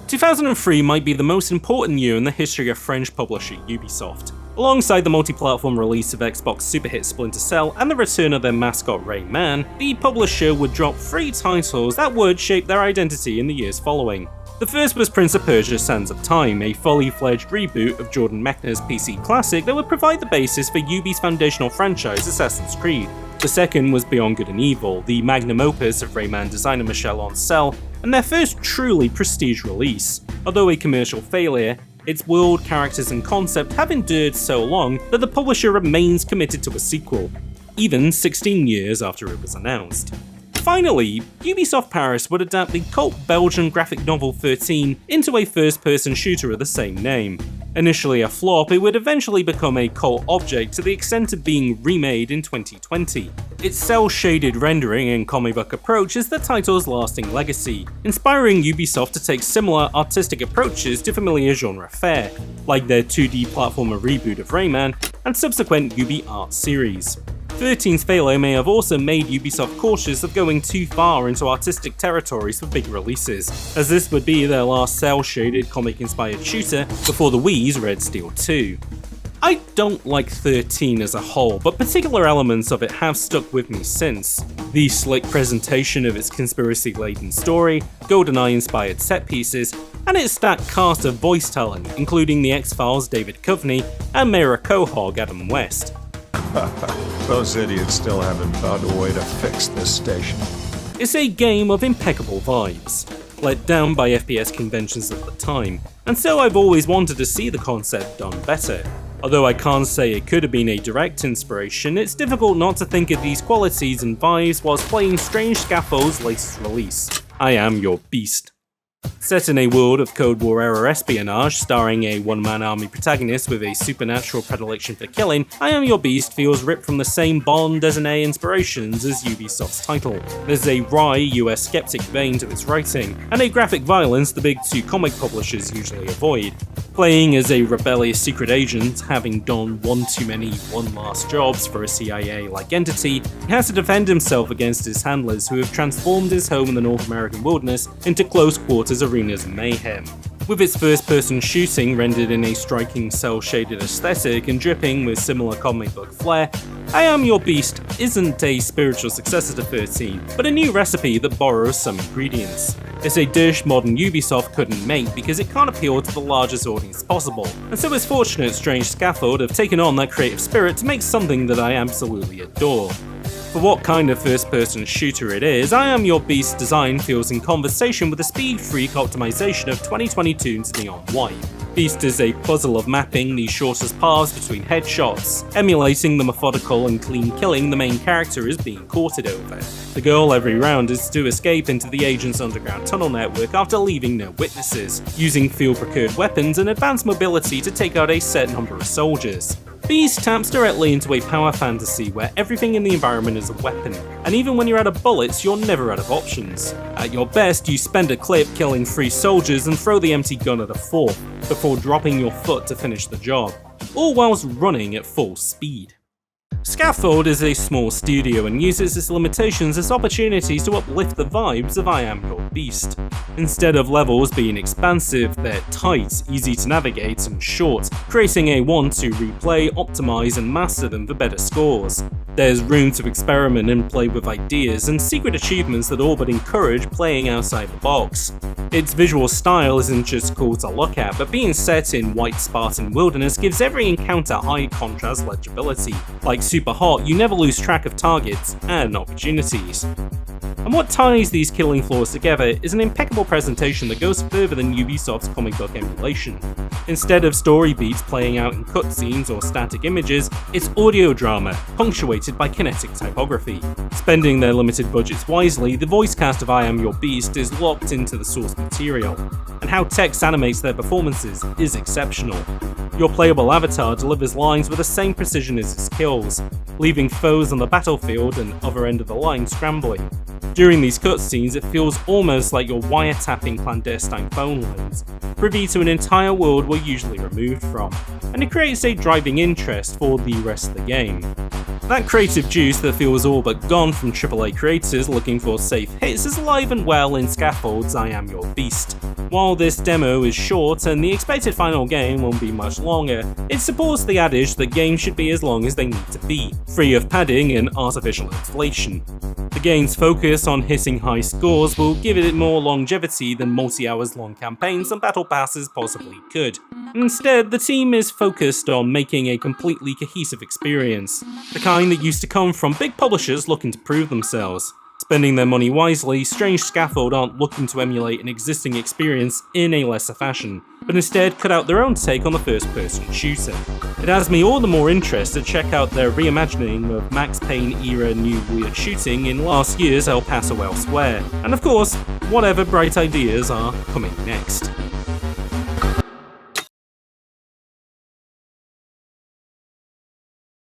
2003 might be the most important year in the history of French publisher Ubisoft. Alongside the multi-platform release of Xbox super hit Splinter Cell and the return of their mascot Rayman, the publisher would drop 3 titles that would shape their identity in the years following. The first was Prince of Persia: Sands of Time, a fully fledged reboot of Jordan Mechner's PC classic that would provide the basis for Ubi's foundational franchise Assassin's Creed. The second was Beyond Good and Evil, the magnum opus of Rayman designer Michel Ancel, and their first truly prestige release. Although a commercial failure, its world, characters and concept have endured so long that the publisher remains committed to a sequel, even 16 years after it was announced. Finally, Ubisoft Paris would adapt the cult Belgian graphic novel 13 into a first-person shooter of the same name. Initially a flop, it would eventually become a cult object to the extent of being remade in 2020. Its cel-shaded rendering and comic book approach is the title's lasting legacy, inspiring Ubisoft to take similar artistic approaches to familiar genre fare, like their 2D platformer reboot of Rayman and subsequent Ubi Art series. 13's failure may have also made Ubisoft cautious of going too far into artistic territories for big releases, as this would be their last cel-shaded comic-inspired shooter before the Wii's Red Steel 2. I don't like 13 as a whole, but particular elements of it have stuck with me since. The slick presentation of its conspiracy-laden story, GoldenEye-inspired set pieces, and its stacked cast of voice talent, including the X-Files' David Coveney and Mayor Quahog Adam West. Those idiots still haven't found a way to fix this station. It's a game of impeccable vibes, let down by FPS conventions at the time, and so I've always wanted to see the concept done better. Although I can't say it could have been a direct inspiration, it's difficult not to think of these qualities and vibes whilst playing Strange Scaffold's latest release, I Am Your Beast. Set in a world of Cold War-era espionage, starring a one-man army protagonist with a supernatural predilection for killing, I Am Your Beast feels ripped from the same Bond Desiné inspirations as Ubisoft's title. There's a wry US skeptic vein to its writing, and a graphic violence the big 2 comic publishers usually avoid. Playing as a rebellious secret agent, having done one too many one-last jobs for a CIA-like entity, he has to defend himself against his handlers who have transformed his home in the North American wilderness into close-quarters arenas of mayhem. With its first-person shooting rendered in a striking cel-shaded aesthetic and dripping with similar comic book flair, I Am Your Beast isn't a spiritual successor to 13, but a new recipe that borrows some ingredients. It's a dish modern Ubisoft couldn't make because it can't appeal to the largest audience possible, and so it's fortunate Strange Scaffold have taken on that creative spirit to make something that I absolutely adore. For what kind of first-person shooter it is, I Am Your Beast's design feels in conversation with the speed-freak optimization of 2022's Neon White. Beast is a puzzle of mapping the shortest paths between headshots, emulating the methodical and clean killing the main character is being courted over. The goal every round is to escape into the agent's underground tunnel network after leaving no witnesses, using field-procured weapons and advanced mobility to take out a set number of soldiers. Beast taps directly into a power fantasy where everything in the environment is a weapon, and even when you're out of bullets, you're never out of options. At your best, you spend a clip killing 3 soldiers and throw the empty gun at a 4th, before dropping your foot to finish the job, all whilst running at full speed. Scaffold is a small studio and uses its limitations as opportunities to uplift the vibes of I Am Your Beast. Instead of levels being expansive, they're tight, easy to navigate, and short, creating a want to replay, optimize, and master them for better scores. There's room to experiment and play with ideas and secret achievements that all but encourage playing outside the box. Its visual style isn't just cool to look at, but being set in white Spartan wilderness gives every encounter high contrast legibility. Like Super Hot, you never lose track of targets and opportunities. And what ties these killing floors together is an impeccable presentation that goes further than Ubisoft's comic book emulation. Instead of story beats playing out in cutscenes or static images, it's audio drama, punctuated by kinetic typography. Spending their limited budgets wisely, the voice cast of I Am Your Beast is locked into the source material, and how text animates their performances is exceptional. Your playable avatar delivers lines with the same precision as his kills, leaving foes on the battlefield and other end of the line scrambling. During these cutscenes, it feels almost like you're wiretapping clandestine phone lines, privy to an entire world we're usually removed from, and it creates a driving interest for the rest of the game. That creative juice that feels all but gone from AAA creators looking for safe hits is alive and well in Scaffold's I Am Your Beast. While this demo is short and the expected final game won't be much longer, it supports the adage that games should be as long as they need to be, free of padding and artificial inflation. The game's focus on hitting high scores will give it more longevity than multi-hours long campaigns and battle passes possibly could. Instead, the team is focused on making a completely cohesive experience, the kind that used to come from big publishers looking to prove themselves. Spending their money wisely, Strange Scaffold aren't looking to emulate an existing experience in a lesser fashion, but instead cut out their own take on the first-person shooter. It has me all the more interested to check out their reimagining of Max Payne-era new weird shooting in last year's El Paso Elsewhere, and of course, whatever bright ideas are coming next.